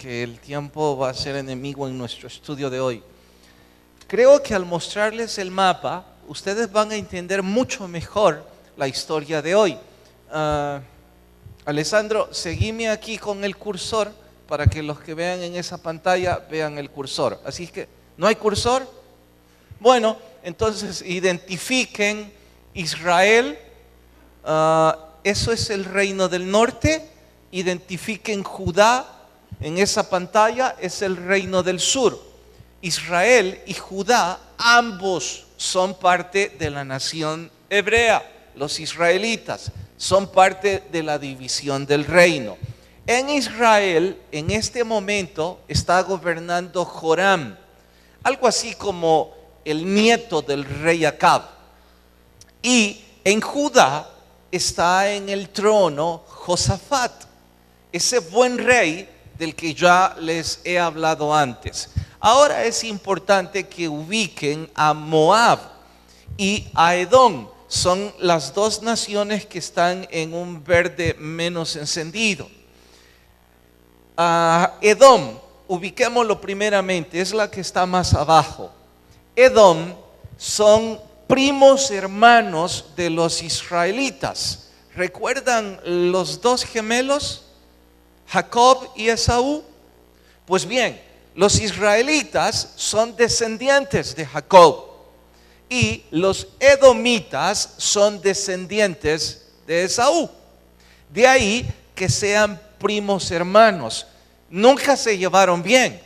porque el tiempo va a ser enemigo en nuestro estudio de hoy. Creo que al mostrarles el mapa, ustedes van a entender mucho mejor la historia de hoy. Alessandro, seguime aquí con el cursor para que los que vean en esa pantalla vean el cursor. Así que, ¿no hay cursor? Bueno, entonces identifiquen Israel, eso es el reino del norte. Identifiquen Judá, en esa pantalla es el reino del sur. Israel y Judá, ambos son parte de la nación hebrea. Los israelitas son parte de la división del reino. En Israel, en este momento, está gobernando Joram, algo así como el nieto del rey Acab. Y en Judá está en el trono Josafat, ese buen rey del que ya les he hablado antes. Ahora es importante que ubiquen a Moab y a Edom. Son las dos naciones que están en un verde menos encendido. Edom, ubiquémoslo primeramente, es la que está más abajo. Edom son primos hermanos de los israelitas. ¿Recuerdan los dos gemelos? Jacob y Esaú. Pues bien, los israelitas son descendientes de Jacob y los edomitas son descendientes de Esaú. De ahí que sean primos hermanos. Nunca se llevaron bien.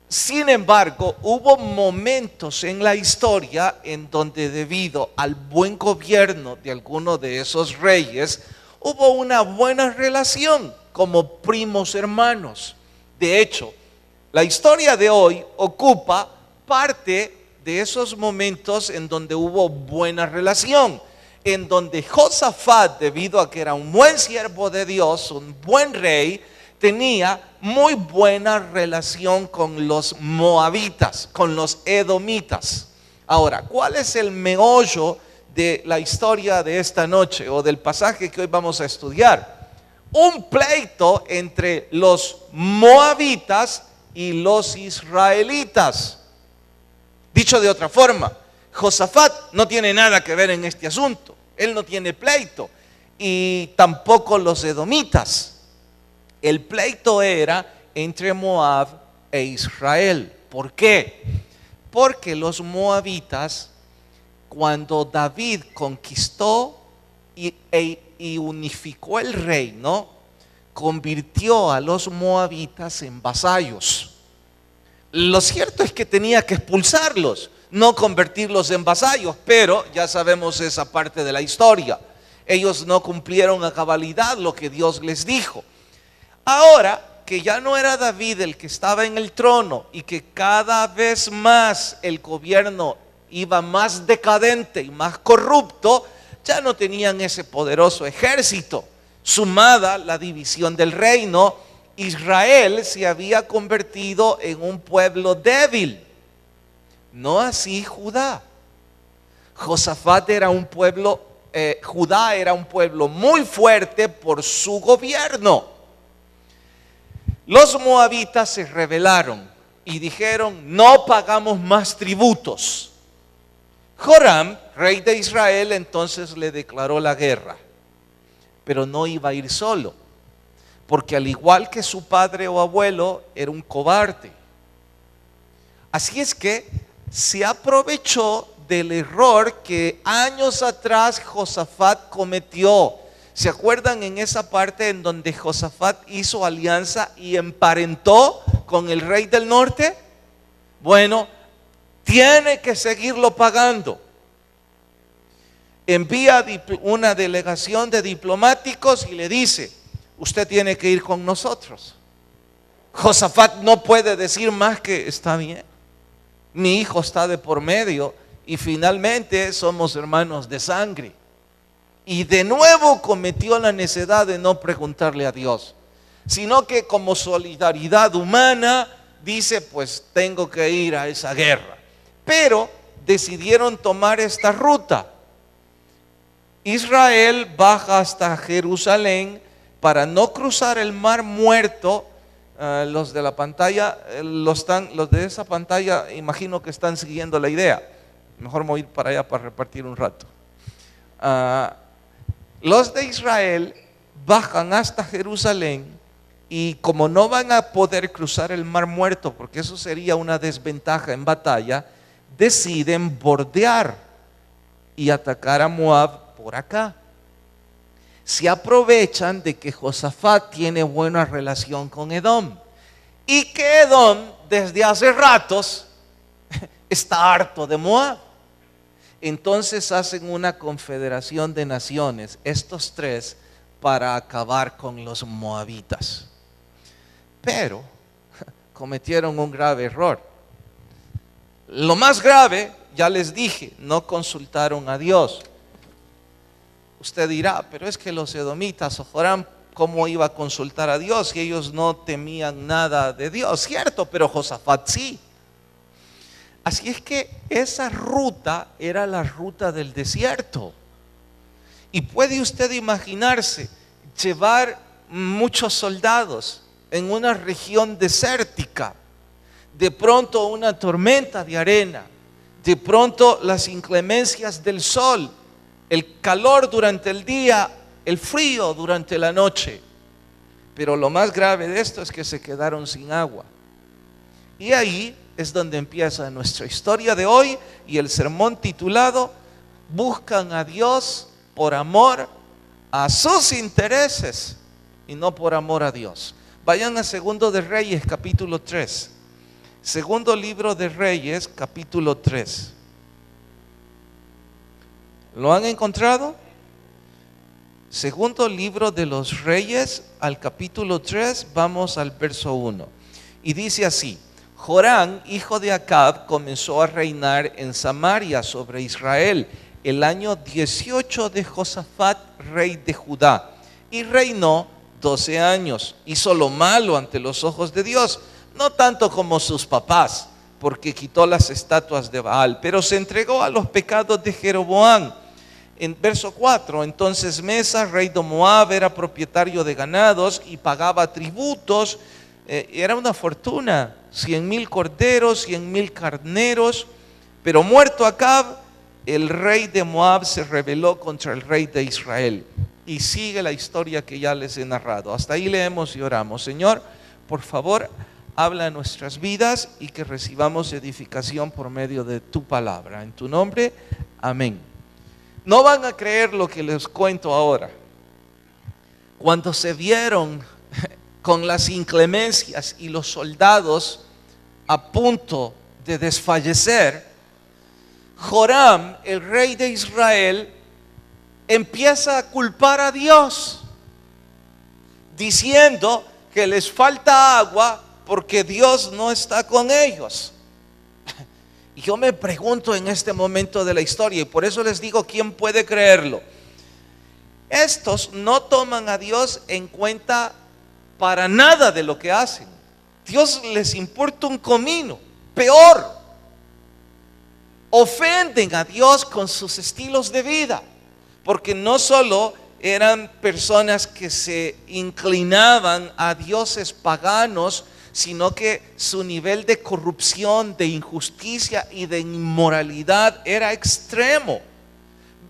Sin embargo, hubo momentos en la historia en donde, debido al buen gobierno de alguno de esos reyes, hubo una buena relación como primos hermanos. De hecho, la historia de hoy ocupa parte de esos momentos en donde hubo buena relación, en donde Josafat, debido a que era un buen siervo de Dios, un buen rey, tenía muy buena relación con los moabitas, con los edomitas. Ahora, ¿cuál es el meollo de la historia de esta noche o del pasaje que hoy vamos a estudiar? Un pleito entre los moabitas y los israelitas. Dicho de otra forma, Josafat no tiene nada que ver en este asunto. Él no tiene pleito, y tampoco los edomitas. El pleito era entre Moab e Israel. ¿Por qué? Porque los moabitas, cuando David conquistó y unificó el reino, convirtió a los moabitas en vasallos. Lo cierto es que tenía que expulsarlos, no convertirlos en vasallos, pero ya sabemos esa parte de la historia. Ellos no cumplieron a cabalidad lo que Dios les dijo. Ahora que ya no era David el que estaba en el trono y que cada vez más el gobierno iba más decadente y más corrupto, ya no tenían ese poderoso ejército. Sumada la división del reino, Israel se había convertido en un pueblo débil. No así Judá. Josafat era un pueblo, Judá era un pueblo muy fuerte por su gobierno. Los moabitas se rebelaron y dijeron: no pagamos más tributos. Joram, rey de Israel, entonces le declaró la guerra, pero no iba a ir solo, porque al igual que su padre o abuelo, era un cobarde. Así es que se aprovechó del error que años atrás Josafat cometió. ¿Se acuerdan en esa parte en donde Josafat hizo alianza y emparentó con el rey del norte? Bueno, tiene que seguirlo pagando. Envía una delegación de diplomáticos y le dice: usted tiene que ir con nosotros. Josafat no puede decir más que: está bien, mi hijo está de por medio y finalmente somos hermanos de sangre. Y de nuevo cometió la necedad de no preguntarle a Dios, sino que como solidaridad humana dice: pues tengo que ir a esa guerra. Pero decidieron tomar esta ruta. Israel baja hasta Jerusalén para no cruzar el Mar Muerto Los de la pantalla, los de esa pantalla, imagino que están siguiendo la idea. Mejor me voy a ir para allá para repartir un rato. Los de Israel bajan hasta Jerusalén y como no van a poder cruzar el Mar Muerto, porque eso sería una desventaja en batalla, deciden bordear y atacar a Moab por acá. Se aprovechan de que Josafat tiene buena relación con Edom y que Edom desde hace ratos está harto de Moab. Entonces hacen una confederación de naciones, estos tres, para acabar con los moabitas. Pero cometieron un grave error. Lo más grave, ya les dije, no consultaron a Dios. Usted dirá, pero es que los edomitas o Joram, ¿cómo iba a consultar a Dios si ellos no temían nada de Dios? Cierto, pero Josafat sí. Así es que esa ruta era la ruta del desierto. Y puede usted imaginarse llevar muchos soldados en una región desértica, de pronto una tormenta de arena, de pronto las inclemencias del sol, el calor durante el día, el frío durante la noche. Pero lo más grave de esto es que se quedaron sin agua. Y ahí es donde empieza nuestra historia de hoy y el sermón titulado Buscan a Dios por amor a sus intereses y no por amor a Dios. Vayan a Segundo de Reyes capítulo 3. Segundo libro de Reyes capítulo 3. ¿Lo han encontrado? Segundo libro de los Reyes al capítulo 3, vamos al verso 1. Y dice así: Joram, hijo de Acab, comenzó a reinar en Samaria sobre Israel el año 18 de Josafat, rey de Judá, y reinó 12 años. Hizo lo malo ante los ojos de Dios, no tanto como sus papás, porque quitó las estatuas de Baal, pero se entregó a los pecados de Jeroboam. En verso 4, entonces Mesa, rey de Moab, era propietario de ganados y pagaba tributos. Era una fortuna, 100,000 corderos, 100,000 carneros. Pero muerto Acab, el rey de Moab se rebeló contra el rey de Israel. Y sigue la historia que ya les he narrado. Hasta ahí leemos y oramos. Señor, por favor, habla en nuestras vidas y que recibamos edificación por medio de tu palabra. En tu nombre, amén. No van a creer lo que les cuento ahora. Cuando se vieron con las inclemencias y los soldados a punto de desfallecer, Joram, el rey de Israel, empieza a culpar a Dios, diciendo que les falta agua porque Dios no está con ellos. Y yo me pregunto en este momento de la historia, y por eso les digo, ¿quién puede creerlo? Estos no toman a Dios en cuenta para nada de lo que hacen. Dios les importa un comino. Peor, ofenden a Dios con sus estilos de vida, porque no solo eran personas que se inclinaban a dioses paganos, sino que su nivel de corrupción, de injusticia y de inmoralidad era extremo.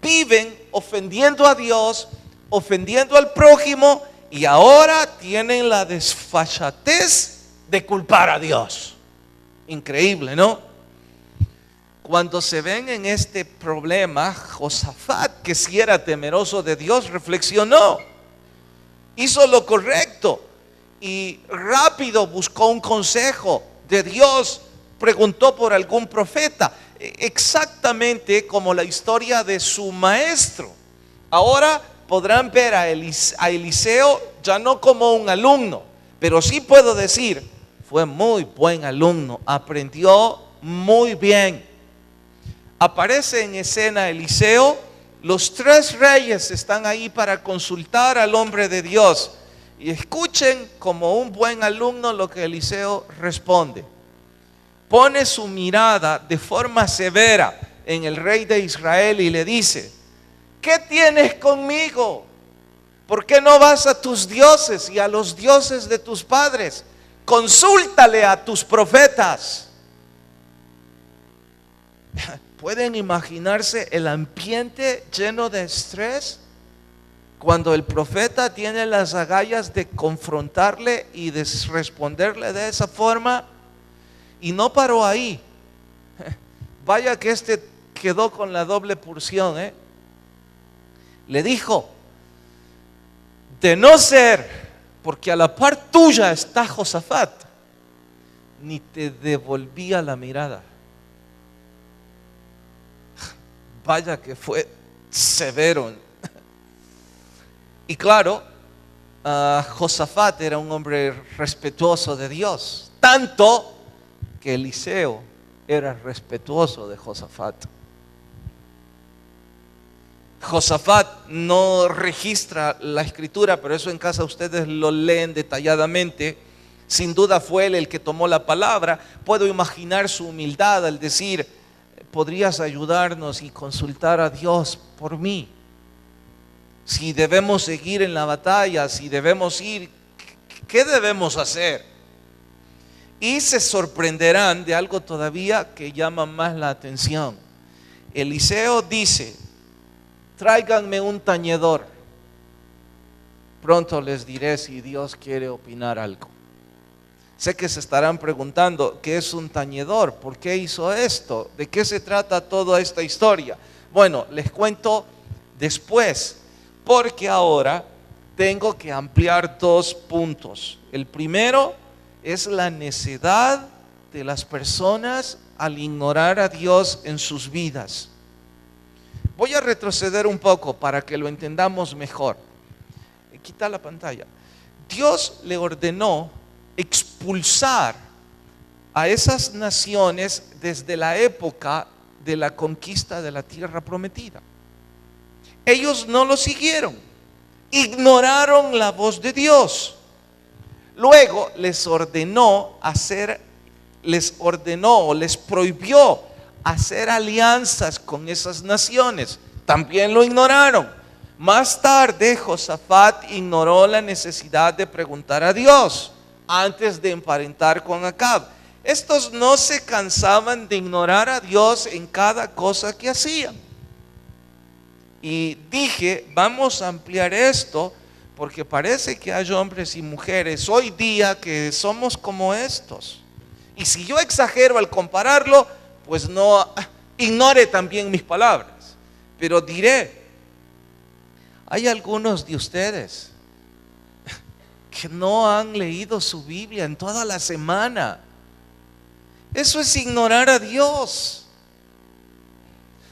Viven ofendiendo a Dios, ofendiendo al prójimo, y ahora tienen la desfachatez de culpar a Dios. Increíble, ¿no? Cuando se ven en este problema, Josafat, que sí era temeroso de Dios, reflexionó, hizo lo correcto y rápido buscó un consejo de Dios, preguntó por algún profeta, exactamente como la historia de su maestro. Ahora podrán ver a Eliseo ya no como un alumno, pero sí puedo decir, fue muy buen alumno, aprendió muy bien. Aparece en escena Eliseo, los 3 reyes están ahí para consultar al hombre de Dios. Y escuchen como un buen alumno lo que Eliseo responde. Pone su mirada de forma severa en el rey de Israel y le dice: ¿qué tienes conmigo? ¿Por qué no vas a tus dioses y a los dioses de tus padres? Consúltale a tus profetas. ¿Pueden imaginarse el ambiente lleno de estrés cuando el profeta tiene las agallas de confrontarle y de responderle de esa forma? Y no paró ahí. Vaya que este quedó con la doble porción, Le dijo: de no ser porque a la par tuya está Josafat, ni te devolvía la mirada. Vaya que fue severo. Y claro, Josafat era un hombre respetuoso de Dios, tanto que Eliseo era respetuoso de Josafat. Josafat no registra la escritura, pero eso en casa ustedes lo leen detalladamente. Sin duda fue él el que tomó la palabra. Puedo imaginar su humildad al decir: ¿podrías ayudarnos y consultar a Dios por mí? Si debemos seguir en la batalla, si debemos ir, ¿qué debemos hacer? Y se sorprenderán de algo todavía que llama más la atención. Eliseo dice: tráiganme un tañedor, pronto les diré si Dios quiere opinar algo. Sé que se estarán preguntando: ¿qué es un tañedor? ¿Por qué hizo esto? ¿De qué se trata toda esta historia? Bueno, les cuento después, porque ahora tengo que ampliar 2 puntos. El primero es la necedad de las personas al ignorar a Dios en sus vidas. Voy a retroceder un poco para que lo entendamos mejor. Quita la pantalla. Dios le ordenó expulsar a esas naciones desde la época de la conquista de la tierra prometida. Ellos no lo siguieron, ignoraron la voz de Dios. Luego les prohibió hacer alianzas con esas naciones. También lo ignoraron. Más tarde, Josafat ignoró la necesidad de preguntar a Dios antes de emparentar con Acab. Estos no se cansaban de ignorar a Dios en cada cosa que hacían. Y dije: vamos a ampliar esto, porque parece que hay hombres y mujeres hoy día que somos como estos. Y si yo exagero al compararlo, pues no ignore también mis palabras, pero diré: hay algunos de ustedes que no han leído su Biblia en toda la semana. Eso es ignorar a Dios.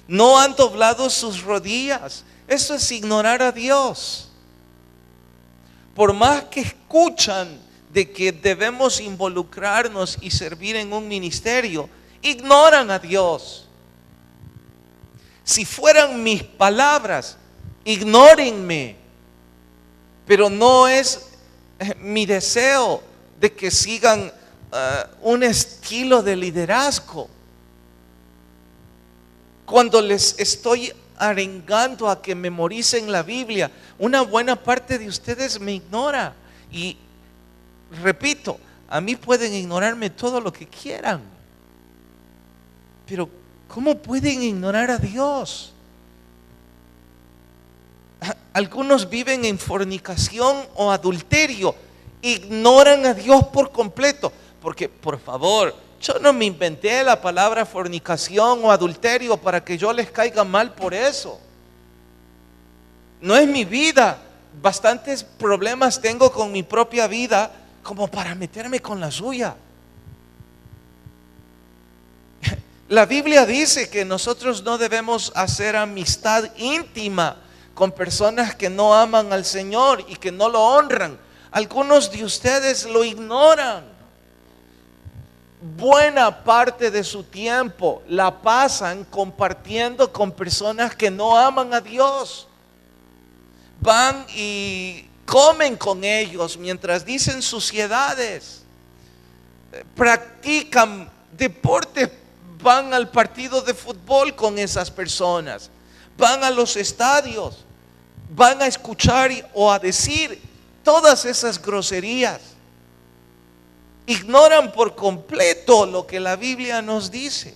No han doblado sus rodillas. Eso es ignorar a Dios. Por más que escuchan de que debemos involucrarnos y servir en un ministerio, ignoran a Dios. Si fueran mis palabras, ignórenme. Pero no es mi deseo de que sigan un estilo de liderazgo. Cuando les estoy arengando a que memoricen la Biblia, una buena parte de ustedes me ignora. Y repito, a mí pueden ignorarme todo lo que quieran, pero ¿cómo pueden ignorar a Dios? Algunos viven en fornicación o adulterio, ignoran a Dios por completo. Porque, por favor, yo no me inventé la palabra fornicación o adulterio para que yo les caiga mal por eso. No es mi vida. Bastantes problemas tengo con mi propia vida como para meterme con la suya. La Biblia dice que nosotros no debemos hacer amistad íntima con personas que no aman al Señor y que no lo honran. Algunos de ustedes lo ignoran. Buena parte de su tiempo la pasan compartiendo con personas que no aman a Dios. Van y comen con ellos mientras dicen suciedades. Practican deportes, van al partido de fútbol con esas personas. Van a los estadios, van a escuchar o a decir todas esas groserías. Ignoran por completo lo que la Biblia nos dice.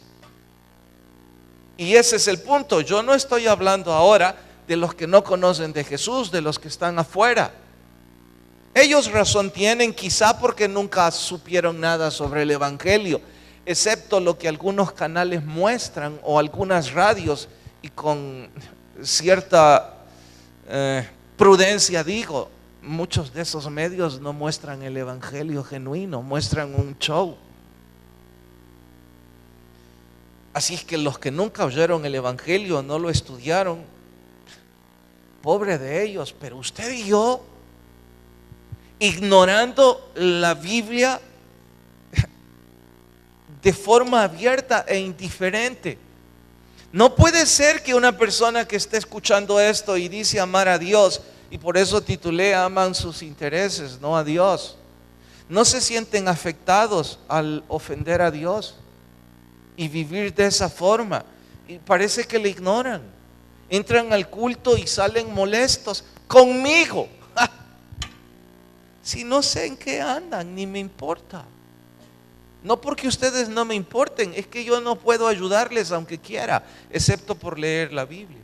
Y ese es el punto. Yo no estoy hablando ahora de los que no conocen de Jesús, de los que están afuera. Ellos razón tienen, quizá porque nunca supieron nada sobre el Evangelio, excepto lo que algunos canales muestran o algunas radios, y con cierta prudencia digo, muchos de esos medios no muestran el Evangelio genuino, muestran un show. Así es que los que nunca oyeron el Evangelio, no lo estudiaron, pobre de ellos. Pero usted y yo, ignorando la Biblia de forma abierta e indiferente. No puede ser que una persona que esté escuchando esto y dice amar a Dios, y por eso titulé aman sus intereses, no a Dios, no se sienten afectados al ofender a Dios y vivir de esa forma. Y parece que le ignoran. Entran al culto y salen molestos conmigo. Si no sé en qué andan, ni me importa. No porque ustedes no me importen, es que yo no puedo ayudarles aunque quiera, excepto por leer la Biblia.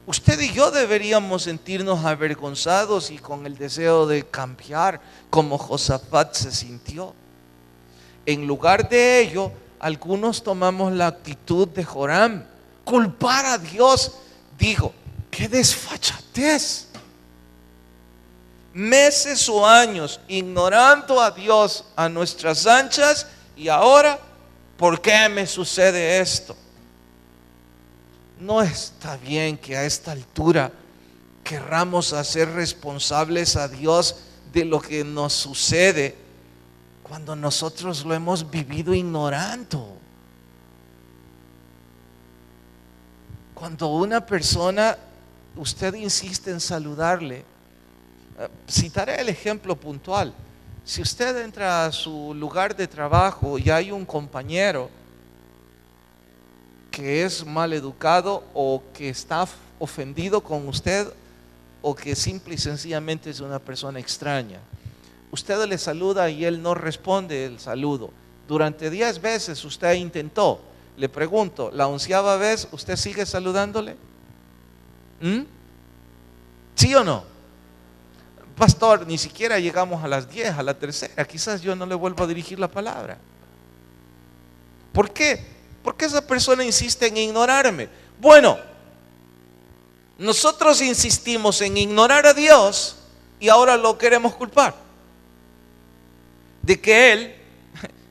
Usted y yo deberíamos sentirnos avergonzados y con el deseo de cambiar, como Josafat se sintió. En lugar de ello, algunos tomamos la actitud de Joram, culpar a Dios. Digo, qué desfachatez. Meses o años ignorando a Dios a nuestras anchas, y ahora, ¿por qué me sucede esto? No está bien que a esta altura querramos hacer responsables a Dios de lo que nos sucede cuando nosotros lo hemos vivido ignorando. Cuando una persona, usted insiste en saludarle, citaré el ejemplo puntual. Si usted entra a su lugar de trabajo y hay un compañero que es mal educado o que está ofendido con usted o que simple y sencillamente es una persona extraña, usted le saluda y él no responde el saludo. Durante 10 veces usted intentó. Le pregunto, la 11ª vez usted sigue saludándole. ¿Sí o no? Pastor, ni siquiera llegamos a las 10, a la tercera. Quizás yo no le vuelvo a dirigir la palabra. ¿Por qué? Porque esa persona insiste en ignorarme. Bueno, nosotros insistimos en ignorar a Dios y ahora lo queremos culpar de que Él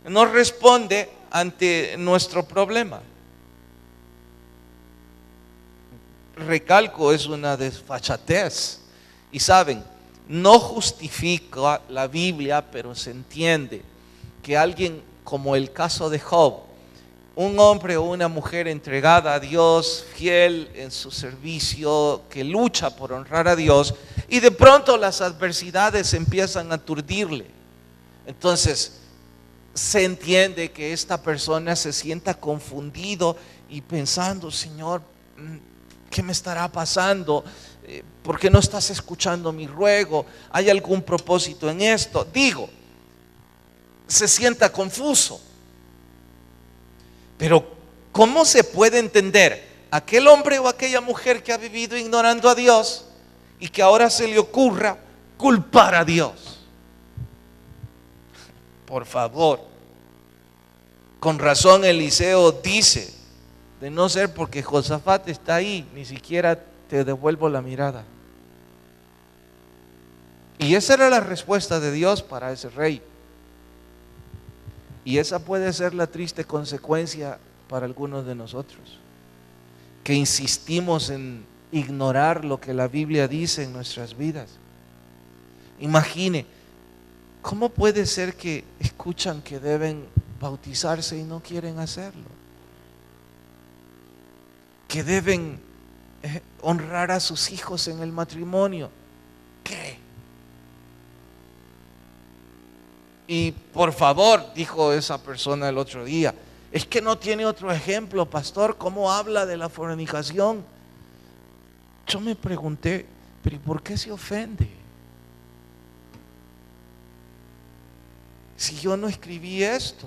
no responde ante nuestro problema. Recalco, es una desfachatez. Y saben, no justifica la Biblia, pero se entiende que alguien, como el caso de Job, un hombre o una mujer entregada a Dios, fiel en su servicio, que lucha por honrar a Dios, y de pronto las adversidades empiezan a aturdirle. Entonces se entiende que esta persona se sienta confundido y pensando, Señor, ¿qué me estará pasando? ¿Por qué no estás escuchando mi ruego? ¿Hay algún propósito en esto? Digo, se sienta confuso. Pero ¿cómo se puede entender aquel hombre o aquella mujer que ha vivido ignorando a Dios y que ahora se le ocurra culpar a Dios? Por favor, con razón Eliseo dice, de no ser porque Josafat está ahí, ni siquiera te devuelvo la mirada. Y esa era la respuesta de Dios para ese rey. Y esa puede ser la triste consecuencia para algunos de nosotros, que insistimos en ignorar lo que la Biblia dice en nuestras vidas. Imagine, ¿cómo puede ser que escuchan que deben bautizarse y no quieren hacerlo? Que deben honrar a sus hijos en el matrimonio. ¿Qué? Y por favor, dijo esa persona el otro día, es que no tiene otro ejemplo, pastor, ¿cómo habla de la fornicación? Yo me pregunté, pero ¿y por qué se ofende? si yo no escribí esto?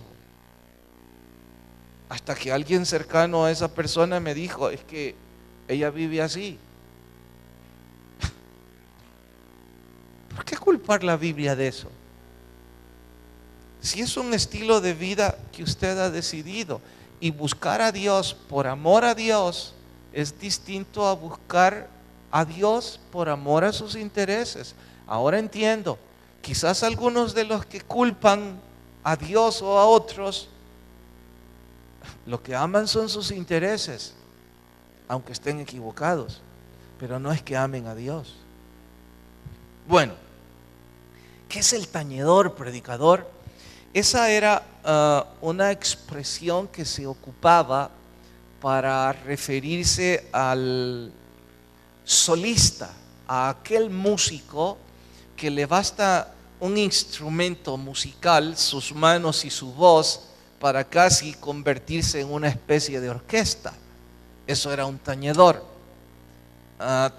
Hasta que alguien cercano a esa persona me dijo, es que ella vive así. ¿Por qué culpar la Biblia de eso? Si es un estilo de vida que usted ha decidido, y buscar a Dios por amor a Dios es distinto a buscar a Dios por amor a sus intereses. Ahora entiendo, quizás algunos de los que culpan a Dios o a otros, lo que aman son sus intereses, aunque estén equivocados, pero no es que amen a Dios. Bueno, ¿qué es el tañedor, predicador? Esa era una expresión que se ocupaba para referirse al solista, a aquel músico que le basta un instrumento musical, sus manos y su voz, para casi convertirse en una especie de orquesta. Eso era un tañedor.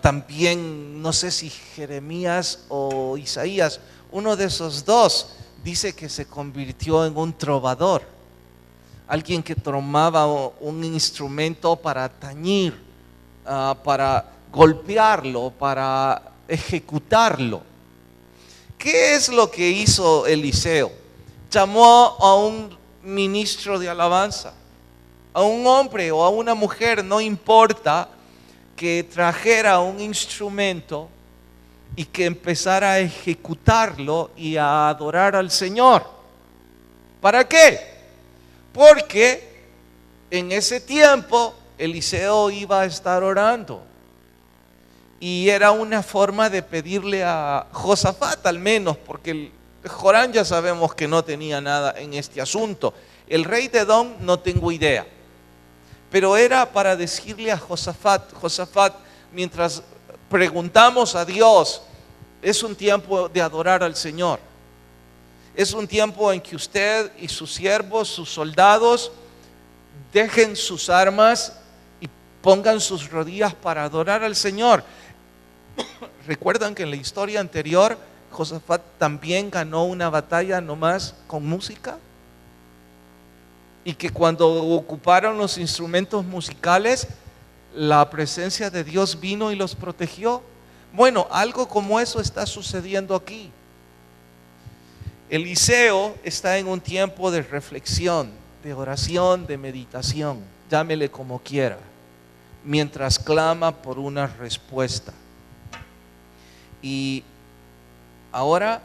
También, no sé si Jeremías o Isaías, uno de esos dos, dice que se convirtió en un trovador, alguien que tomaba un instrumento para tañir, para golpearlo, para ejecutarlo. ¿Qué es lo que hizo Eliseo? Llamó a un ministro de alabanza, a un hombre o a una mujer, no importa, que trajera un instrumento y que empezara a ejecutarlo y a adorar al Señor. ¿Para qué? Porque en ese tiempo Eliseo iba a estar orando y era una forma de pedirle a Josafat, al menos, porque Jorán ya sabemos que no tenía nada en este asunto. El rey de Edom no tengo idea, pero era para decirle a Josafat, Josafat, mientras preguntamos a Dios, es un tiempo de adorar al Señor. Es un tiempo en que usted y sus siervos, sus soldados, dejen sus armas y pongan sus rodillas para adorar al Señor. ¿Recuerdan que en la historia anterior Josafat también ganó una batalla nomás con música? Y que cuando ocuparon los instrumentos musicales, la presencia de Dios vino y los protegió. Bueno, algo como eso está sucediendo aquí. Eliseo está en un tiempo de reflexión, de oración, de meditación, llámele como quiera, mientras clama por una respuesta. Y ahora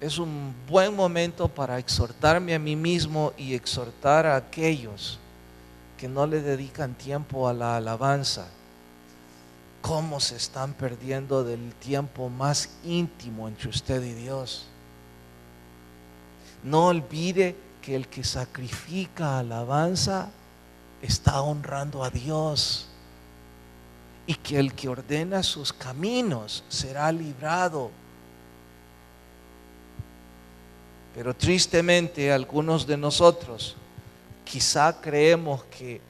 es un buen momento para exhortarme a mí mismo y exhortar a aquellos que no le dedican tiempo a la alabanza. ¿Cómo se están perdiendo del tiempo más íntimo entre usted y Dios? No olvide que el que sacrifica alabanza está honrando a Dios, y que el que ordena sus caminos será librado. Pero tristemente algunos de nosotros quizá creemos que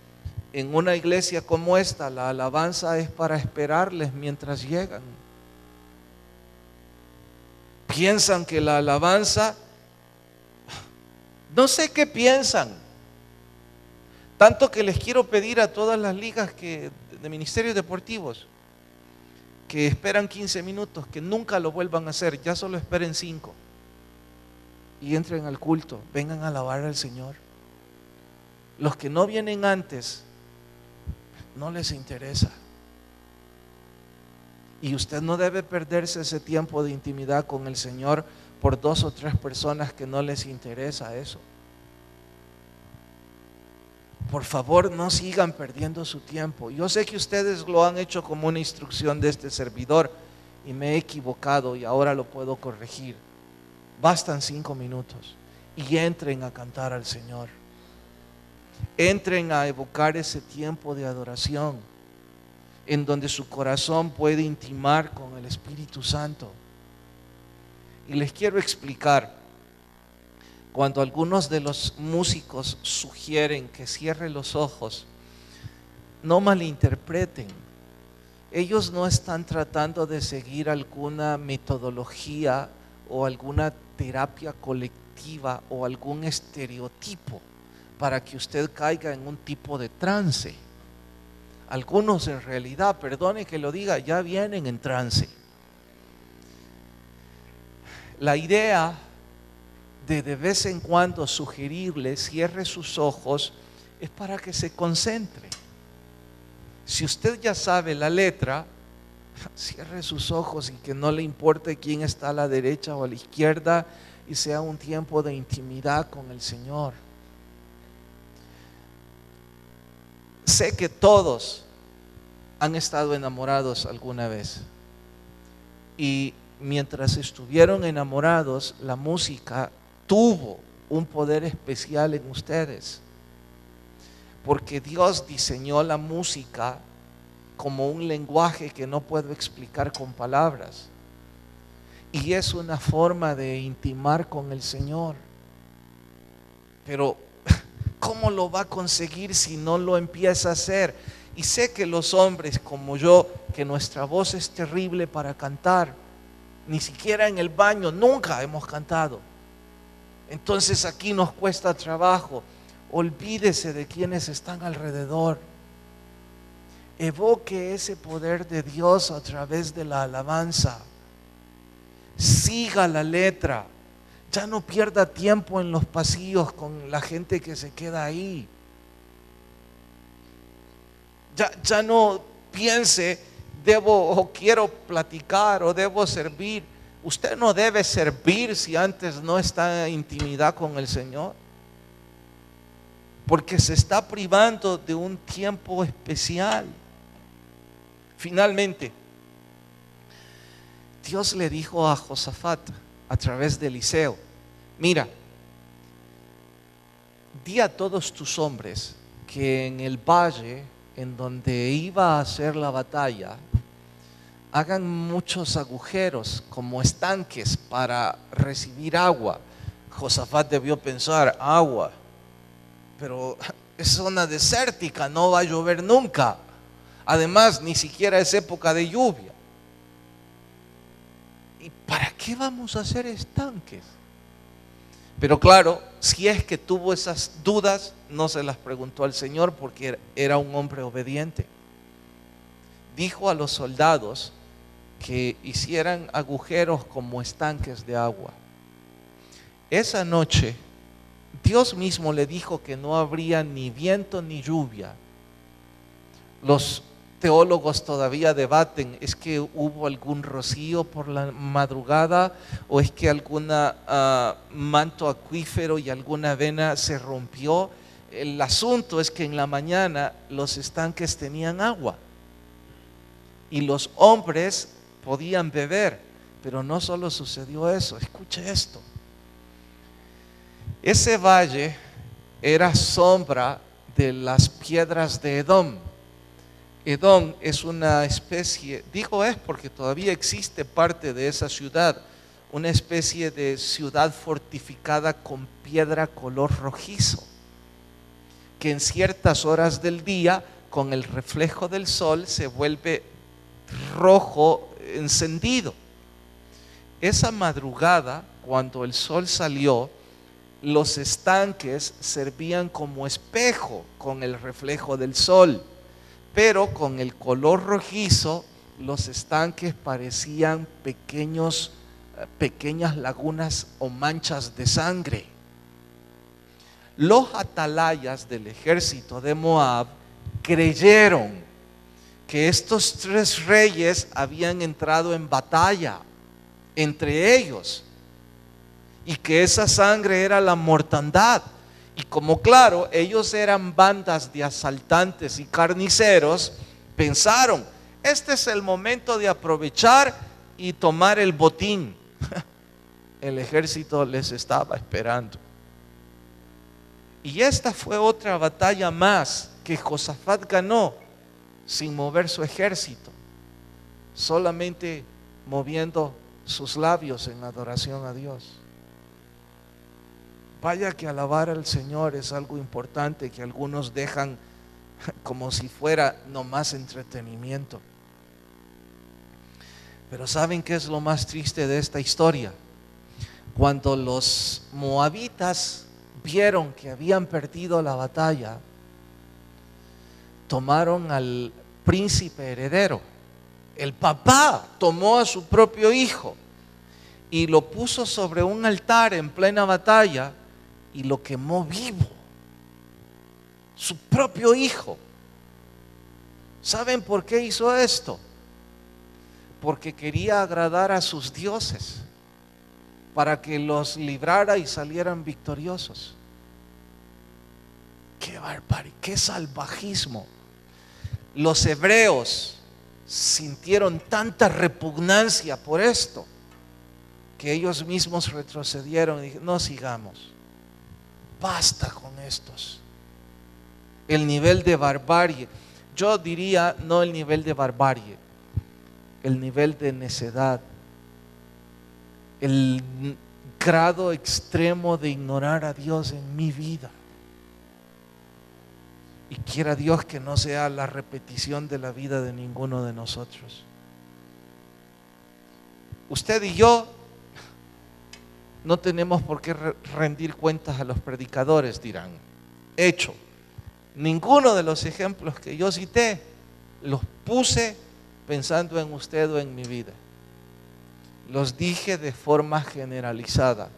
en una iglesia como esta la alabanza es para esperarles mientras llegan. Piensan que la alabanza, no sé qué piensan, tanto que les quiero pedir a todas las ligas de ministerios deportivos que esperan 15 minutos, que nunca lo vuelvan a hacer, ya solo esperen 5 y entren al culto, vengan a alabar al Señor. Los que no vienen antes, no les interesa. Y usted no debe perderse ese tiempo de intimidad con el Señor por 2 o 3 personas que no les interesa eso. Por favor, no sigan perdiendo su tiempo. Yo sé que ustedes lo han hecho como una instrucción de este servidor y me he equivocado y ahora lo puedo corregir. Bastan 5 minutos y entren a cantar al Señor. Entren a evocar ese tiempo de adoración en donde su corazón puede intimar con el Espíritu Santo. Y les quiero explicar, cuando algunos de los músicos sugieren que cierre los ojos, no malinterpreten. Ellos no están tratando de seguir alguna metodología o alguna terapia colectiva o algún estereotipo para que usted caiga en un tipo de trance. Algunos en realidad, perdone que lo diga, ya vienen en trance. La idea de vez en cuando sugerirle cierre sus ojos es para que se concentre. Si usted ya sabe la letra, cierre sus ojos y que no le importe quién está a la derecha o a la izquierda y sea un tiempo de intimidad con el Señor. Sé que todos han estado enamorados alguna vez y mientras estuvieron enamorados, la música tuvo un poder especial en ustedes, porque Dios diseñó la música como un lenguaje que no puedo explicar con palabras, y es una forma de intimar con el Señor. Pero ¿cómo lo va a conseguir si no lo empieza a hacer? Y sé que los hombres como yo, que nuestra voz es terrible para cantar, ni siquiera en el baño nunca hemos cantado. Entonces aquí nos cuesta trabajo. Olvídese de quienes están alrededor. Evoque ese poder de Dios a través de la alabanza. Siga la letra. Ya no pierda tiempo en los pasillos con la gente que se queda ahí. Ya no piense, debo o quiero platicar o debo servir. Usted no debe servir si antes no está en intimidad con el Señor, porque se está privando de un tiempo especial. Finalmente, Dios le dijo a Josafat a través de Eliseo: mira, di a todos tus hombres que en el valle en donde iba a hacer la batalla hagan muchos agujeros como estanques para recibir agua. Josafat debió pensar: agua, pero es zona desértica, no va a llover nunca. Además, ni siquiera es época de lluvia. ¿Y para qué vamos a hacer estanques? Pero claro, si es que tuvo esas dudas, no se las preguntó al Señor porque era un hombre obediente. Dijo a los soldados que hicieran agujeros como estanques de agua. Esa noche, Dios mismo le dijo que no habría ni viento ni lluvia. Los teólogos todavía debaten, ¿es que hubo algún rocío por la madrugada o es que alguna manto acuífero y alguna vena se rompió? El asunto es que en la mañana los estanques tenían agua y los hombres podían beber. Pero no solo sucedió eso, escuche esto. Ese valle era sombra de las piedras de Edom. Edom es una especie, digo es porque todavía existe parte de esa ciudad, una especie de ciudad fortificada con piedra color rojizo, que en ciertas horas del día, con el reflejo del sol, se vuelve rojo encendido. Esa madrugada, cuando el sol salió, los estanques servían como espejo con el reflejo del sol. Pero con el color rojizo, los estanques parecían pequeñas lagunas o manchas de sangre. Los atalayas del ejército de Moab creyeron que estos tres reyes habían entrado en batalla entre ellos y que esa sangre era la mortandad. Y como claro, ellos eran bandas de asaltantes y carniceros, pensaron, este es el momento de aprovechar y tomar el botín. El ejército les estaba esperando. Y esta fue otra batalla más que Josafat ganó sin mover su ejército, solamente moviendo sus labios en adoración a Dios. Vaya que alabar al Señor es algo importante que algunos dejan como si fuera nomás entretenimiento. Pero ¿saben qué es lo más triste de esta historia? Cuando los moabitas vieron que habían perdido la batalla, tomaron al príncipe heredero. El papá tomó a su propio hijo y lo puso sobre un altar en plena batalla y lo quemó vivo. Su propio hijo. ¿Saben por qué hizo esto? Porque quería agradar a sus dioses, para que los librara y salieran victoriosos. ¡Qué barbarie! ¡Qué salvajismo! Los hebreos sintieron tanta repugnancia por esto que ellos mismos retrocedieron y dijeron: no sigamos, basta con estos. El nivel de barbarie, yo diría no el nivel de barbarie, el nivel de necedad, el grado extremo de ignorar a Dios en mi vida. Y quiera Dios que no sea la repetición de la vida de ninguno de nosotros. Usted y yo no tenemos por qué rendir cuentas a los predicadores, dirán. Hecho, ninguno de los ejemplos que yo cité los puse pensando en usted o en mi vida. Los dije de forma generalizada,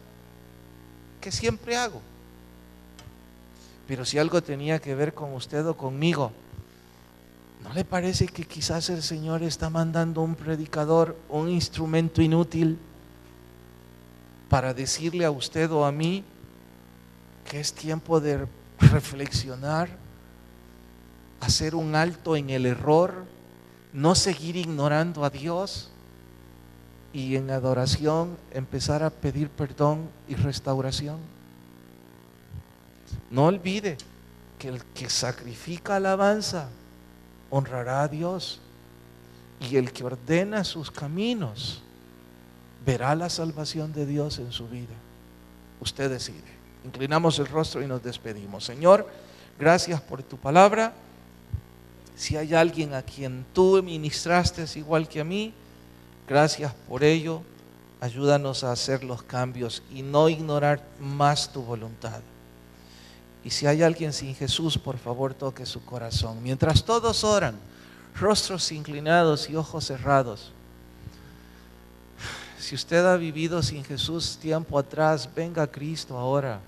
que siempre hago. Pero si algo tenía que ver con usted o conmigo, ¿no le parece que quizás el Señor está mandando un predicador, un instrumento inútil, para decirle a usted o a mí que es tiempo de reflexionar, hacer un alto en el error, no seguir ignorando a Dios y en adoración empezar a pedir perdón y restauración? No olvide que el que sacrifica alabanza honrará a Dios, y el que ordena sus caminos verá la salvación de Dios en su vida. Usted decide. Inclinamos el rostro y nos despedimos. Señor, gracias por tu palabra. Si hay alguien a quien tú ministraste igual que a mí, gracias por ello. Ayúdanos a hacer los cambios y no ignorar más tu voluntad. Y si hay alguien sin Jesús, por favor toque su corazón. Mientras todos oran, rostros inclinados y ojos cerrados. Si usted ha vivido sin Jesús tiempo atrás, venga a Cristo ahora.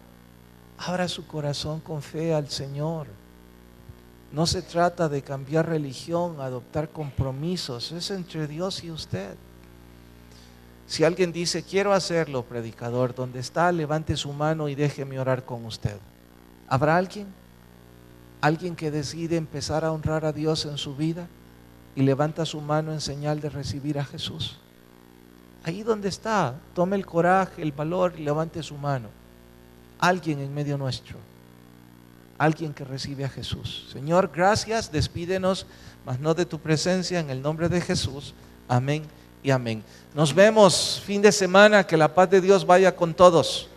Abra su corazón con fe al Señor. No se trata de cambiar religión, adoptar compromisos. Es entre Dios y usted. Si alguien dice: quiero hacerlo, predicador, donde está, levante su mano y déjeme orar con usted. ¿Habrá alguien? ¿Alguien que decide empezar a honrar a Dios en su vida y levanta su mano en señal de recibir a Jesús? Ahí donde está, tome el coraje, el valor y levante su mano. Alguien en medio nuestro, alguien que recibe a Jesús. Señor, gracias, despídenos, mas no de tu presencia, en el nombre de Jesús. Amén y amén. Nos vemos fin de semana, que la paz de Dios vaya con todos.